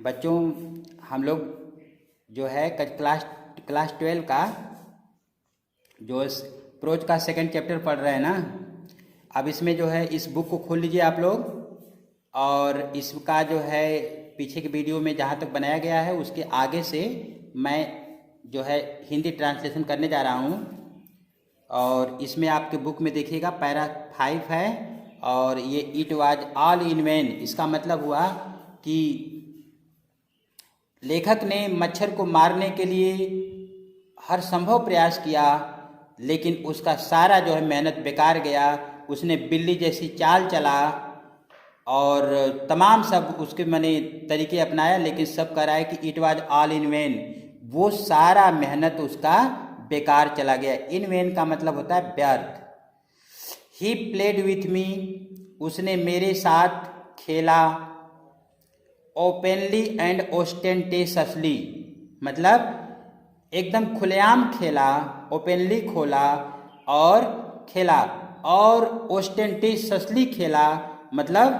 बच्चों, हम लोग जो है क्लास 12 का जो प्रोज का सेकंड चैप्टर पढ़ रहे हैं ना। अब इसमें जो है इस बुक को खोल लीजिए आप लोग, और इसका जो है पीछे के वीडियो में जहाँ तक बनाया गया है उसके आगे से मैं जो है हिंदी ट्रांसलेशन करने जा रहा हूँ। और इसमें आपके बुक में देखिएगा पैरा 5 है, और ये it was all in vain. इसका मतलब हुआ कि लेखक ने मच्छर को मारने के लिए हर संभव प्रयास किया, लेकिन उसका सारा जो है मेहनत बेकार गया। उसने बिल्ली जैसी चाल चला और तमाम सब उसके मने तरीके अपनाया, लेकिन सब कह रहा है कि it was all in vain. वो सारा मेहनत उसका बेकार चला गया। इन वैन का मतलब होता है व्यर्थ। ही प्लेड विथ मी, उसने मेरे साथ खेला। ओपनली एंड ओस्टेंटेशसली, मतलब एकदम खुलेआम खेला, ओपनली खोला और खेला, और ओस्टेंटेशसली खेला मतलब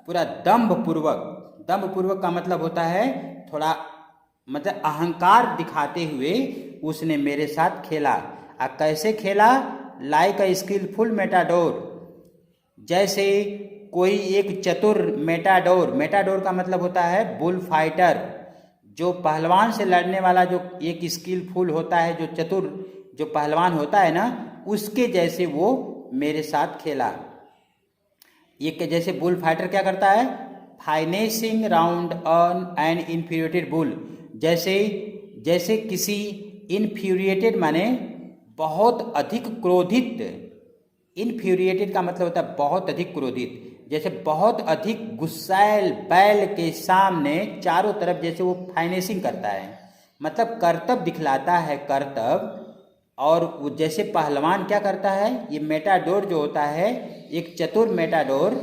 पूरा दम्भ पूर्वक। दम्भ पूर्वक का मतलब होता है थोड़ा मतलब अहंकार दिखाते हुए उसने मेरे साथ खेला। कैसे खेला? लाइक अ स्किलफुल मेटाडोर, जैसे कोई एक चतुर मेटाडोर। मेटाडोर का मतलब होता है बुल फाइटर, जो पहलवान से लड़ने वाला जो एक स्किलफुल होता है, जो चतुर जो पहलवान होता है ना, उसके जैसे वो मेरे साथ खेला। ये जैसे बुल फाइटर क्या करता है? Financing round on an infuriated bull, जैसे किसी इन्फ्यूरिएटेड माने बहुत अधिक क्रोधित। इन्फ्यूरिएटेड का मतलब होता है बहुत अधिक क्रोधित, जैसे बहुत अधिक गुस्सैल बैल के सामने चारों तरफ जैसे वो फाइनेसिंग करता है, मतलब करतब दिखलाता है, करतब। और वो जैसे पहलवान क्या करता है, ये मेटाडोर जो होता है, एक चतुर मेटाडोर,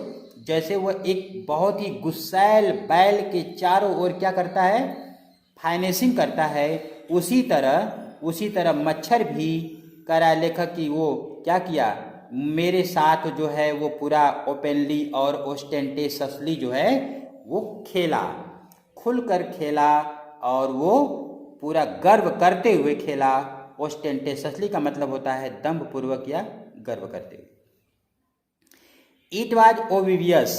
जैसे वो एक बहुत ही गुस्सैल बैल के चारों ओर क्या करता है? फाइनेसिंग करता है। उसी तरह मच्छर भी करा लेखक की वो क्या किया, मेरे साथ जो है वो पूरा ओपनली और ओस्टेंटेशसली जो है वो खेला, खुलकर खेला, और वो पूरा गर्व करते हुए खेला। ओस्टेंटेशसली का मतलब होता है दम्भ पूर्वक या गर्व करते हुए। इट वाज ओब्वियस,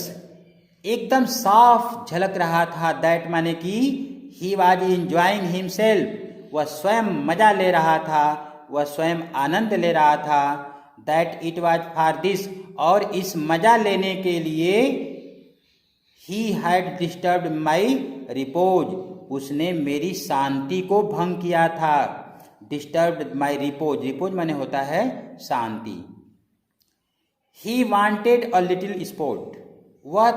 एकदम साफ झलक रहा था। दैट माने कि ही वाज एंजॉयिंग हिमसेल्फ, वह स्वयं मजा ले रहा था, वह स्वयं आनंद ले रहा था। That it was for this, और इस मजा लेने के लिए he had disturbed my repose, उसने मेरी शांति को भंग किया था। डिस्टर्ब्ड माई रिपोज, रिपोज माने होता है शांति। He wanted a little sport, वह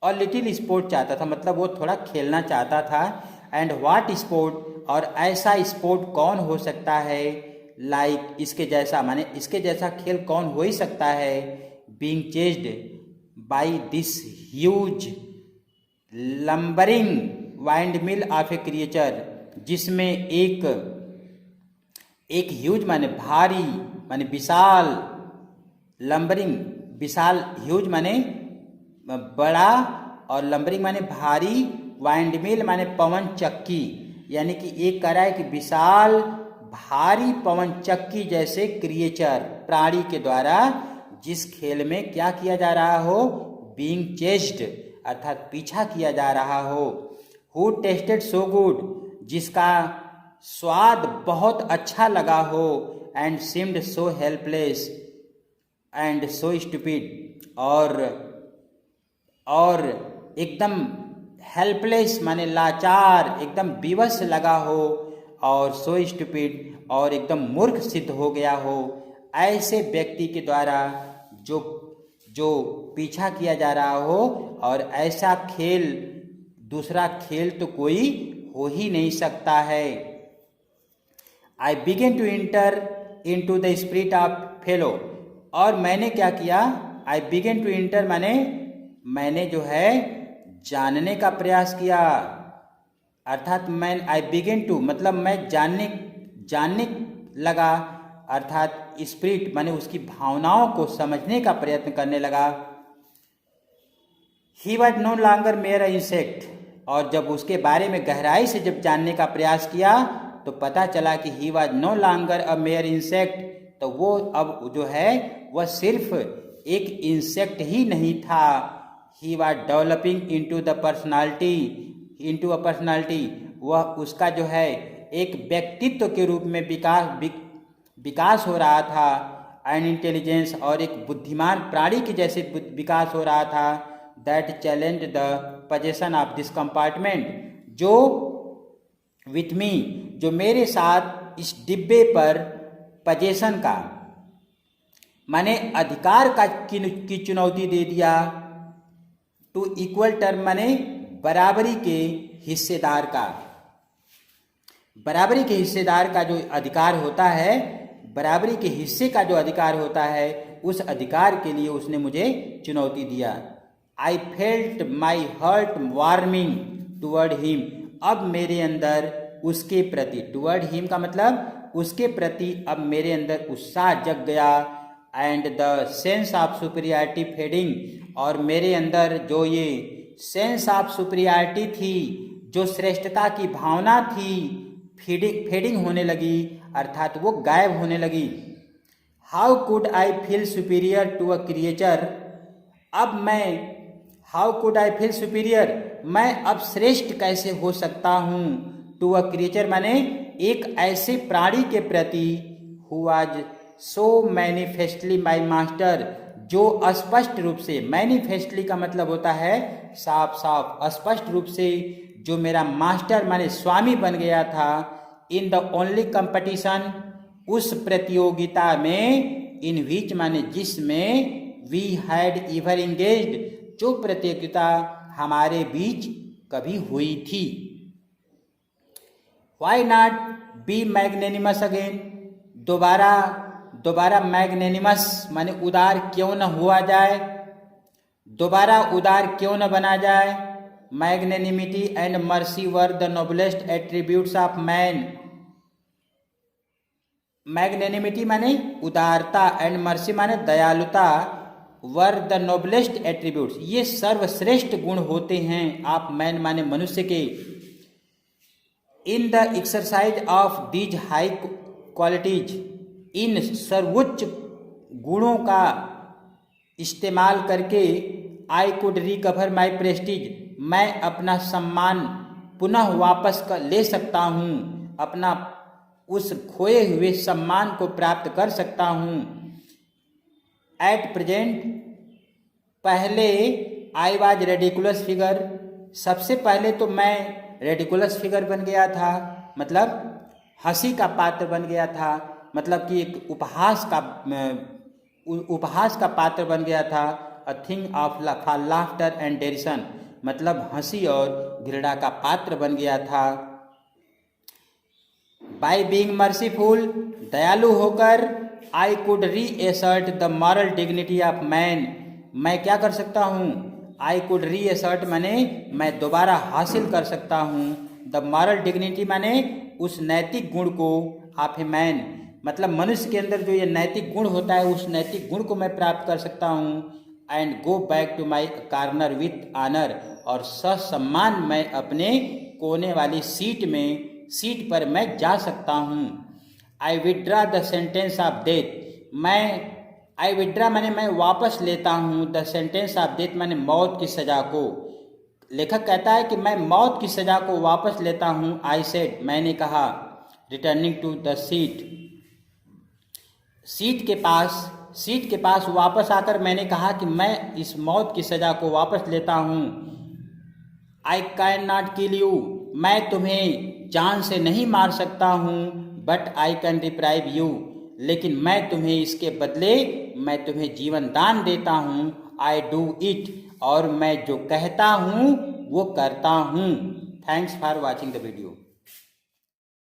अ लिटिल स्पोर्ट चाहता था, मतलब वो थोड़ा खेलना चाहता था। एंड व्हाट स्पोर्ट, और ऐसा स्पोर्ट कौन हो सकता है? लाइक इसके जैसा, माने इसके जैसा खेल कौन हो ही सकता है? Being chased by this huge lumbering wind mill of A creature, जिसमें एक ह्यूज माने भारी, माने विशाल, लंबरिंग विशाल, ह्यूज माने बड़ा, और लंबरिंग माने भारी, वाइंड मिल माने पवन चक्की। यानी कि एक कह रहा है कि विशाल भारी पवन चक्की जैसे क्रिएचर, प्राणी के द्वारा जिस खेल में क्या किया जा रहा हो? बीइंग चेस्ड, अर्थात पीछा किया जा रहा हो। हु टेस्टेड सो गुड, जिसका स्वाद बहुत अच्छा लगा हो। And seemed so helpless and so stupid, और एकदम हेल्पलेस माने लाचार, एकदम विवश लगा हो, और सो स्टूपिड, और एकदम मूर्ख सिद्ध हो गया हो। ऐसे व्यक्ति के द्वारा जो पीछा किया जा रहा हो, और ऐसा खेल, दूसरा खेल तो कोई हो ही नहीं सकता है। I begin to enter into the spirit of fellow, और मैंने क्या किया? आई बिगेन टू इंटर माने मैंने जो है जानने का प्रयास किया, अर्थात मैं आई बिगेन टू मतलब मैं जानने लगा, अर्थात स्पिरिट माने उसकी भावनाओं को समझने का प्रयत्न करने लगा। He was no longer mere insect, और जब उसके बारे में गहराई से जब जानने का प्रयास किया तो पता चला कि he was no longer a mere insect, तो वो अब जो है वह सिर्फ एक इंसेक्ट ही नहीं था, he was developing into a personality, वह उसका जो है एक व्यक्तित्व के रूप में विकास हो रहा था, एंड इंटेलिजेंस, और एक बुद्धिमान प्राणी के जैसे विकास हो रहा था, that challenge the position of this compartment, जो विथ मी, जो मेरे साथ इस डिब्बे पर पोजीशन का माने अधिकार का की चुनौती दे दिया, टू इक्वल टर्म माने बराबरी के हिस्सेदार का, बराबरी के हिस्सेदार का जो अधिकार होता है, बराबरी के हिस्से का जो अधिकार होता है, उस अधिकार के लिए उसने मुझे चुनौती दिया। I felt my heart warming toward him, अब मेरे अंदर उसके प्रति, टूवर्ड हिम का मतलब उसके प्रति अब मेरे अंदर उत्साह जग गया, and the sense of superiority fading, और मेरे अंदर जो ये सेंस ऑफ सुपीरियरिटी थी, जो श्रेष्ठता की भावना थी, फेडिंग होने लगी, अर्थात वो गायब होने लगी। How could I feel superior to a creature, अब मैं, how could I feel superior, मैं अब श्रेष्ठ कैसे हो सकता हूँ, टू अ क्रिएचर माने एक ऐसे प्राणी के प्रति, who was so manifestly my master, जो स्पष्ट रूप से, मैनिफेस्टली का मतलब होता है साफ साफ, स्पष्ट रूप से जो मेरा मास्टर माने स्वामी बन गया था, इन द ओनली कंपटीशन, उस प्रतियोगिता में, इन विच माने जिसमें, वी हैड एवर इंगेज्ड, जो प्रतियोगिता हमारे बीच कभी हुई थी। वाई नॉट बी मैग्नेनिमस अगेन, दोबारा मैग्नेनिमस माने उदार क्यों न हुआ जाए, दोबारा उदार क्यों न बना जाए। Magnanimity and mercy were the noblest attributes of man, magnanimity माने उदारता, एंड मर्सी माने दयालुता, वर द नोबलेस्ट एट्रीब्यूट्स, ये सर्वश्रेष्ठ गुण होते हैं आप मैन माने मनुष्य के। In the exercise of these high qualities, इन सर्वोच्च गुणों का इस्तेमाल करके, I could recover my prestige, मैं अपना सम्मान पुनः वापस ले सकता हूँ, अपना उस खोए हुए सम्मान को प्राप्त कर सकता हूँ। एट प्रेजेंट, पहले आई वाज रेडिकुलस फिगर, सबसे पहले तो मैं रेडिकुलस फिगर बन गया था, मतलब हंसी का पात्र बन गया था, मतलब कि एक उपहास का पात्र बन गया था। A thing of laughter and derision, मतलब हंसी और घृणा का पात्र बन गया था। बाय बीइंग मर्सीफुल, दयालु होकर, I could reassert the moral dignity of man, मैं क्या कर सकता हूँ, आई कुड रीएसर्ट माने मैं दोबारा हासिल कर सकता हूँ, द मॉरल डिग्निटी माने उस नैतिक गुण को, ऑफ ए मैन मतलब मनुष्य के अंदर जो ये नैतिक गुण होता है, उस नैतिक गुण को मैं प्राप्त कर सकता हूँ। And go back to my corner with honour, और ससम्मान मैं अपने कोने वाली सीट पर मैं जा सकता हूँ। I withdraw the sentence of death, I withdraw माने मैं वापस लेता हूँ, द सेंटेंस ऑफ डेथ माने मौत की सजा को। लेखक कहता है कि मैं मौत की सजा को वापस लेता हूँ। आई सेड, मैंने कहा, रिटर्निंग टू द सीट के पास वापस आकर मैंने कहा कि मैं इस मौत की सजा को वापस लेता हूँ। I can not kill you, मैं तुम्हें जान से नहीं मार सकता हूँ, but I can deprive you, लेकिन मैं तुम्हें इसके बदले मैं तुम्हें जीवन दान देता हूँ। आई डू इट, और मैं जो कहता हूँ वो करता हूँ। Thanks for watching the video.